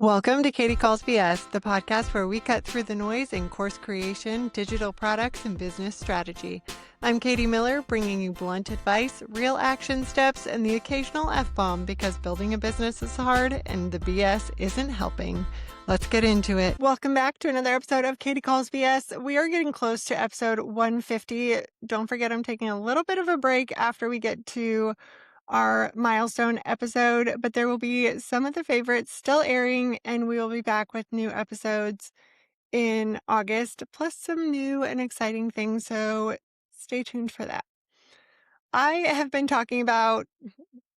Welcome to Katy Calls BS, the podcast where we cut through the noise in course creation, digital products, and business strategy. I'm Katie Miller, bringing you blunt advice, real action steps, and the occasional F-bomb because building a business is hard and the BS isn't helping. Let's get into it. Welcome back to another episode of Katy Calls BS. We are getting close to episode 150. Don't forget, I'm taking a little bit of a break after we get to our milestone episode, but there will be some of the favorites still airing, and we will be back with new episodes in August, plus some new and exciting things, so stay tuned for that. I have been talking about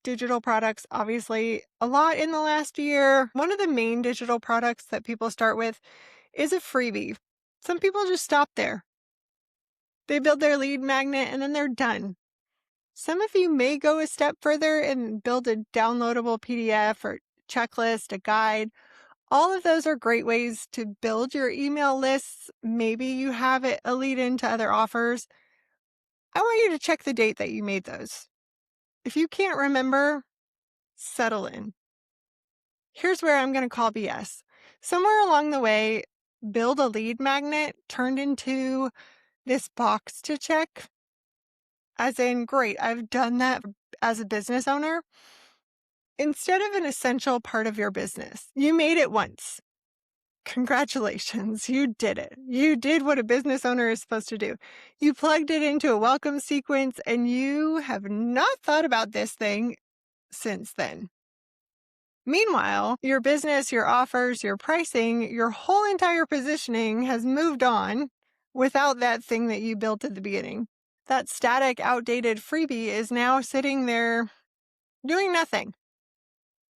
digital products, obviously, a lot in the last year. One of the main digital products that people start with is a freebie. Some people just stop there. They build their lead magnet and then they're done. Some of you may go a step further and build a downloadable PDF or checklist, a guide. All of those are great ways to build your email lists. Maybe you have it a lead into other offers. I want you to check the date that you made those. If you can't remember, settle in. Here's where I'm going to call BS. Somewhere along the way, build a lead magnet turned into this box to check. As in, great, I've done that as a business owner. Instead of an essential part of your business, you made it once. Congratulations, you did it. You did what a business owner is supposed to do. You plugged it into a welcome sequence and you have not thought about this thing since then. Meanwhile, your business, your offers, your pricing, your whole entire positioning has moved on without that thing that you built at the beginning. That static, outdated freebie is now sitting there doing nothing.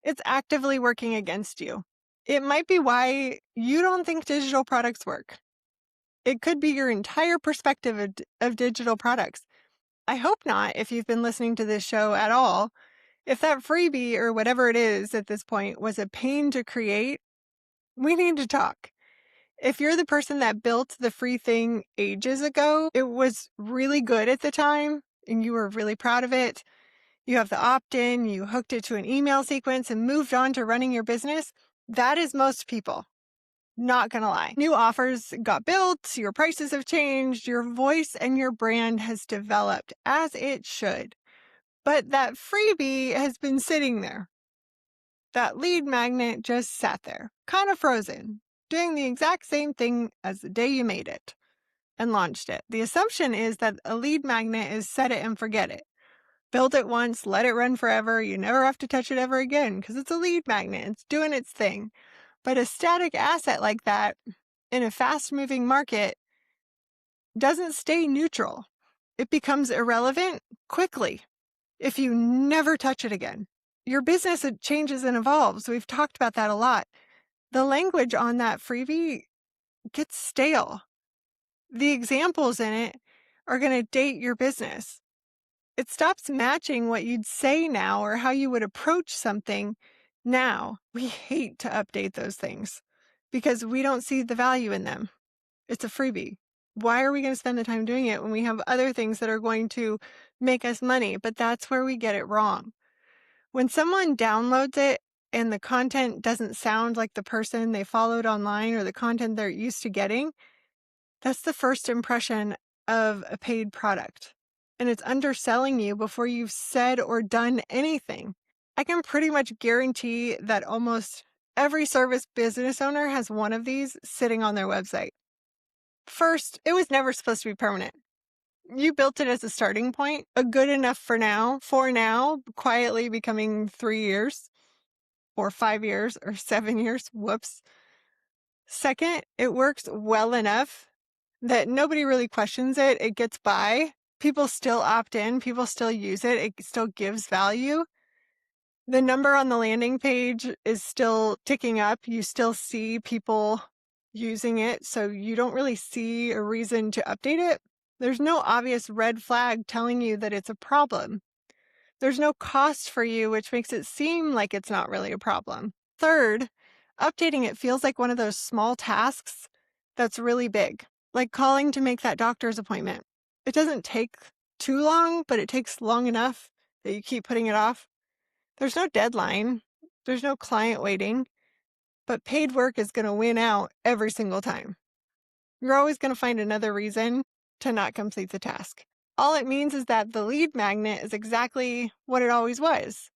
It's actively working against you. It might be why you don't think digital products work. It could be your entire perspective of digital products. I hope not, if you've been listening to this show at all. If that freebie or whatever it is at this point was a pain to create, we need to talk. If you're the person that built the free thing ages ago, it was really good at the time and you were really proud of it. You have the opt-in, you hooked it to an email sequence and moved on to running your business. That is most people. Not gonna lie. New offers got built, your prices have changed, your voice and your brand has developed as it should. But that freebie has been sitting there. That lead magnet just sat there, kind of frozen, doing the exact same thing as the day you made it and launched it. The assumption is that a lead magnet is set it and forget it. Build it once, let it run forever. You never have to touch it ever again because it's a lead magnet. It's doing its thing. But a static asset like that in a fast-moving market doesn't stay neutral. It becomes irrelevant quickly if you never touch it again. Your business changes and evolves. We've talked about that a lot. The language on that freebie gets stale. The examples in it are going to date your business. It stops matching what you'd say now or how you would approach something now. We hate to update those things because we don't see the value in them. It's a freebie. Why are we going to spend the time doing it when we have other things that are going to make us money? But that's where we get it wrong. When someone downloads it and the content doesn't sound like the person they followed online or the content they're used to getting, that's the first impression of a paid product. And it's underselling you before you've said or done anything. I can pretty much guarantee that almost every service business owner has one of these sitting on their website. First, it was never supposed to be permanent. You built it as a starting point, a good enough for now, quietly becoming 3 years or 5 years or 7 years. Whoops. Second, it works well enough that nobody really questions it. It gets by. People still opt in. People still use it. It still gives value. The number on the landing page is still ticking up. You still see people using it, so you don't really see a reason to update it. There's no obvious red flag telling you that it's a problem. There's no cost for you, which makes it seem like it's not really a problem. Third, updating it feels like one of those small tasks that's really big, like calling to make that doctor's appointment. It doesn't take too long, but it takes long enough that you keep putting it off. There's no deadline. There's no client waiting. but paid work is going to win out every single time. You're always going to find another reason to not complete the task. All it means is that the lead magnet is exactly what it always was.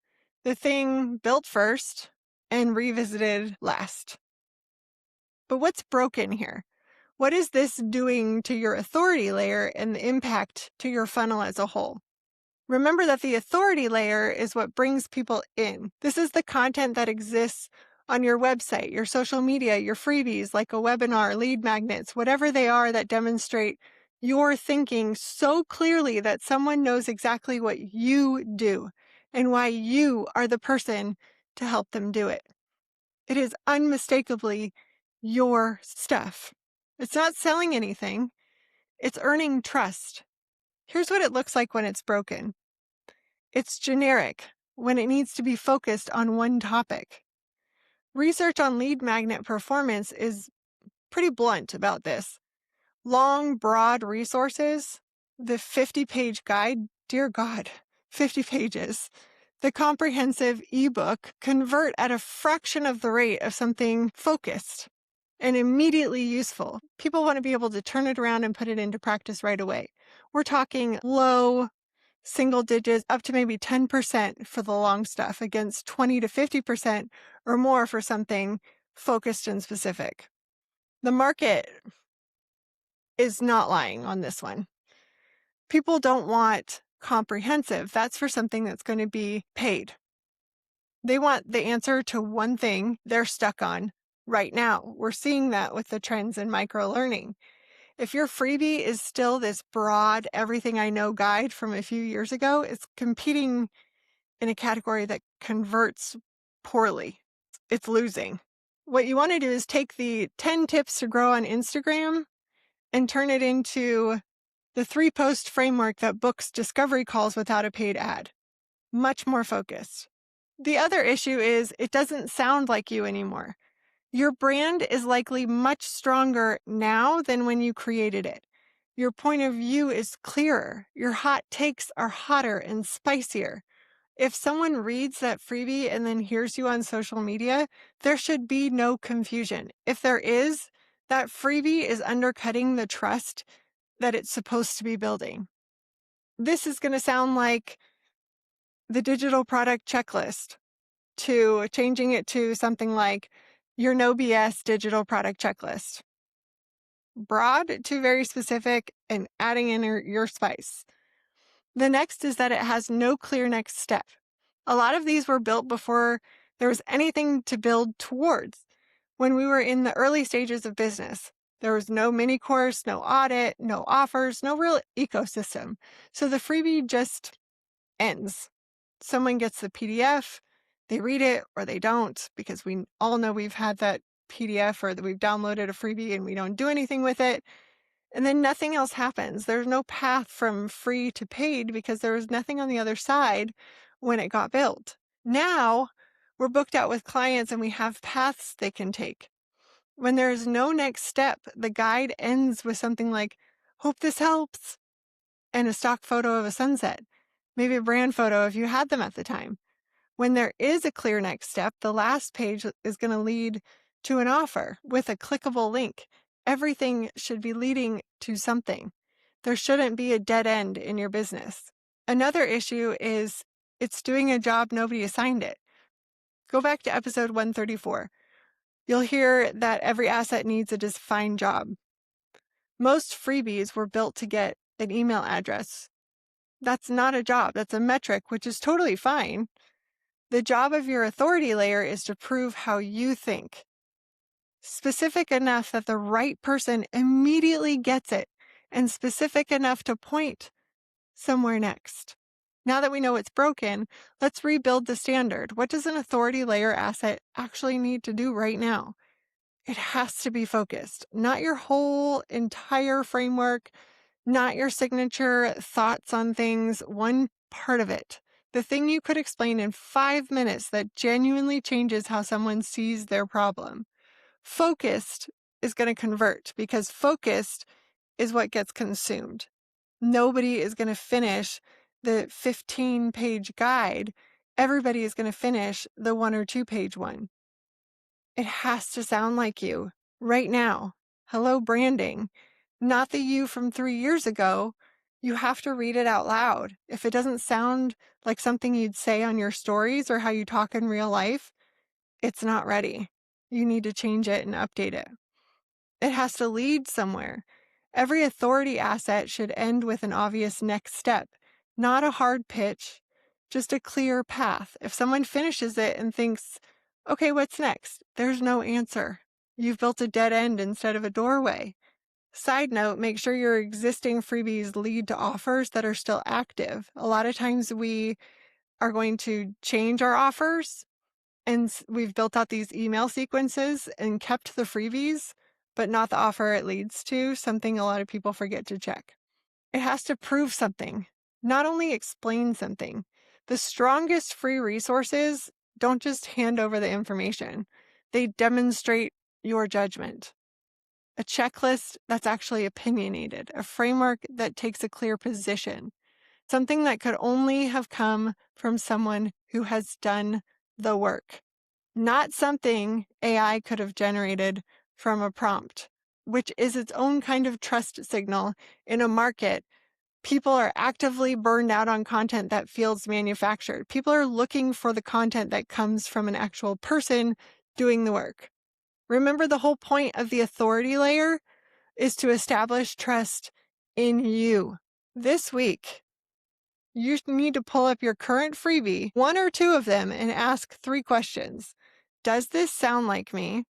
The thing built first and revisited last. But what's broken here? What is this doing to your authority layer and the impact to your funnel as a whole? Remember that the authority layer is what brings people in. This is the content that exists on your website, your social media, your freebies, like a webinar, lead magnets, whatever they are that demonstrate your thinking so clearly that someone knows exactly what you do and why you are the person to help them do it. It is unmistakably your stuff. It's not selling anything. It's earning trust. Here's what it looks like when it's broken. It's generic when it needs to be focused on one topic. Research on lead magnet performance is pretty blunt about this. Long, broad resources, the 50-page guide, dear God, 50 pages, the comprehensive ebook convert at a fraction of the rate of something focused and immediately useful. People want to be able to turn it around and put it into practice right away. We're talking low single digits up to maybe 10% for the long stuff against 20 to 50% or more for something focused and specific. The market is not lying on this one. People don't want comprehensive. That's for something that's going to be paid. They want the answer to one thing they're stuck on right now. We're seeing that with the trends in microlearning. If your freebie is still this broad everything I know guide from a few years ago, it's competing in a category that converts poorly. It's losing. What you want to do is take the 10 tips to grow on Instagram and turn it into the 3-post framework that books discovery calls without a paid ad. Much more focused. The other issue is it doesn't sound like you anymore. Your brand is likely much stronger now than when you created it. Your point of view is clearer. Your hot takes are hotter and spicier. If someone reads that freebie and then hears you on social media, there should be no confusion. If there is, that freebie is undercutting the trust that it's supposed to be building. This is going to sound like the digital product checklist to changing it to something like your no BS digital product checklist. Broad to very specific and adding in your spice. The next is that it has no clear next step. A lot of these were built before there was anything to build towards. When we were in the early stages of business, there was no mini course, no audit, no offers, no real ecosystem. So the freebie just ends. Someone gets the PDF, they read it or they don't, because we all know we've had that PDF or that we've downloaded a freebie and we don't do anything with it. And then nothing else happens. There's no path from free to paid because there was nothing on the other side when it got built. Now we're booked out with clients and we have paths they can take. When there's no next step, the guide ends with something like, hope this helps, and a stock photo of a sunset, maybe a brand photo if you had them at the time. When there is a clear next step, the last page is going to lead to an offer with a clickable link. Everything should be leading to something. There shouldn't be a dead end in your business. Another issue is it's doing a job nobody assigned it. Go back to episode 134. You'll hear that every asset needs a defined job. Most freebies were built to get an email address. That's not a job. That's a metric, which is totally fine. The job of your authority layer is to prove how you think. Specific enough that the right person immediately gets it, and specific enough to point somewhere next. Now that we know it's broken, let's rebuild the standard. What does an authority layer asset actually need to do right now? It has to be focused, not your whole entire framework, not your signature thoughts on things, one part of it. The thing you could explain in 5 minutes that genuinely changes how someone sees their problem. Focused is going to convert because focused is what gets consumed. Nobody is going to finish the 15-page guide. Everybody is going to finish the 1 or 2-page one. It has to sound like you right now. Hello, branding. Not the you from 3 years ago. You have to read it out loud. If it doesn't sound like something you'd say on your stories or how you talk in real life, it's not ready. You need to change it and update it. It has to lead somewhere. Every authority asset should end with an obvious next step, not a hard pitch, just a clear path. If someone finishes it and thinks, okay, what's next? There's no answer. You've built a dead end instead of a doorway. Side note, make sure your existing freebies lead to offers that are still active. A lot of times we are going to change our offers, and we've built out these email sequences and kept the freebies, but not the offer it leads to, something a lot of people forget to check. It has to prove something, not only explain something. The strongest free resources don't just hand over the information. They demonstrate your judgment. A checklist that's actually opinionated, a framework that takes a clear position, something that could only have come from someone who has done the work, not something AI could have generated from a prompt, which is its own kind of trust signal in a market. People are actively burned out on content that feels manufactured. People are looking for the content that comes from an actual person doing the work. Remember, the whole point of the authority layer is to establish trust in you. This week, you need to pull up your current freebie, one or two of them, and ask 3 questions. Does this sound like me?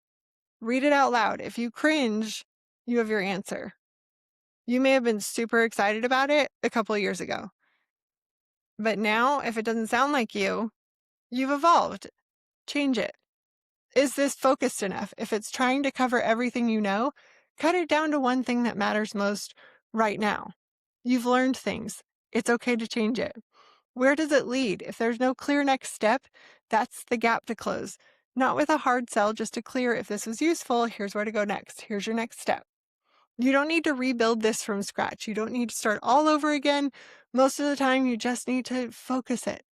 Read it out loud. If you cringe, you have your answer. You may have been super excited about it a couple of years ago. But now, if it doesn't sound like you, you've evolved. Change it. Is this focused enough? If it's trying to cover everything you know, cut it down to one thing that matters most right now. You've learned things. It's okay to change it. Where does it lead? If there's no clear next step, that's the gap to close. Not with a hard sell, just a clear, if this was useful, here's where to go next. Here's your next step. You don't need to rebuild this from scratch. You don't need to start all over again. Most of the time, you just need to focus it.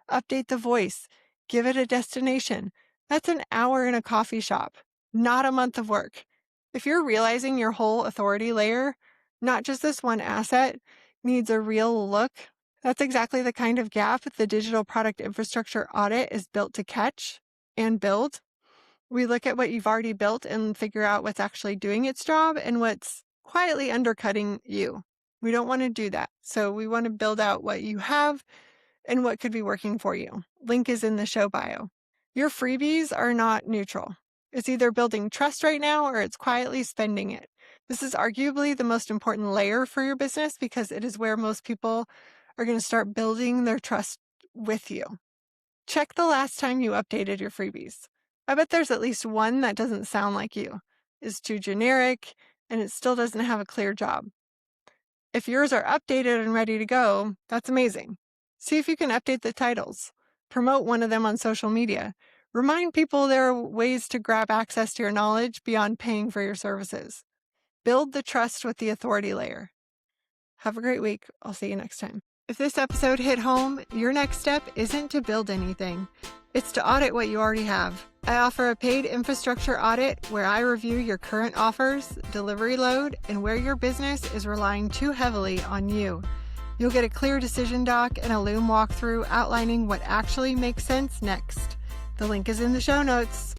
Update the voice. Give it a destination. That's an hour in a coffee shop, not a month of work. If you're realizing your whole authority layer, not just this one asset, needs a real look, that's exactly the kind of gap the digital product infrastructure audit is built to catch and build. We look at what you've already built and figure out what's actually doing its job and what's quietly undercutting you. We don't want to do that. So we want to build out what you have and what could be working for you. Link is in the show bio. Your freebies are not neutral. It's either building trust right now or it's quietly spending it. This is arguably the most important layer for your business because it is where most people are going to start building their trust with you. Check the last time you updated your freebies. I bet there's at least one that doesn't sound like you, is too generic, and it still doesn't have a clear job. If yours are updated and ready to go, that's amazing. See if you can update the titles. Promote one of them on social media. Remind people there are ways to grab access to your knowledge beyond paying for your services. Build the trust with the authority layer. Have a great week. I'll see you next time. If this episode hit home, your next step isn't to build anything. It's to audit what you already have. I offer a paid infrastructure audit where I review your current offers, delivery load, and where your business is relying too heavily on you. You'll get a clear decision doc and a Loom walkthrough outlining what actually makes sense next. The link is in the show notes.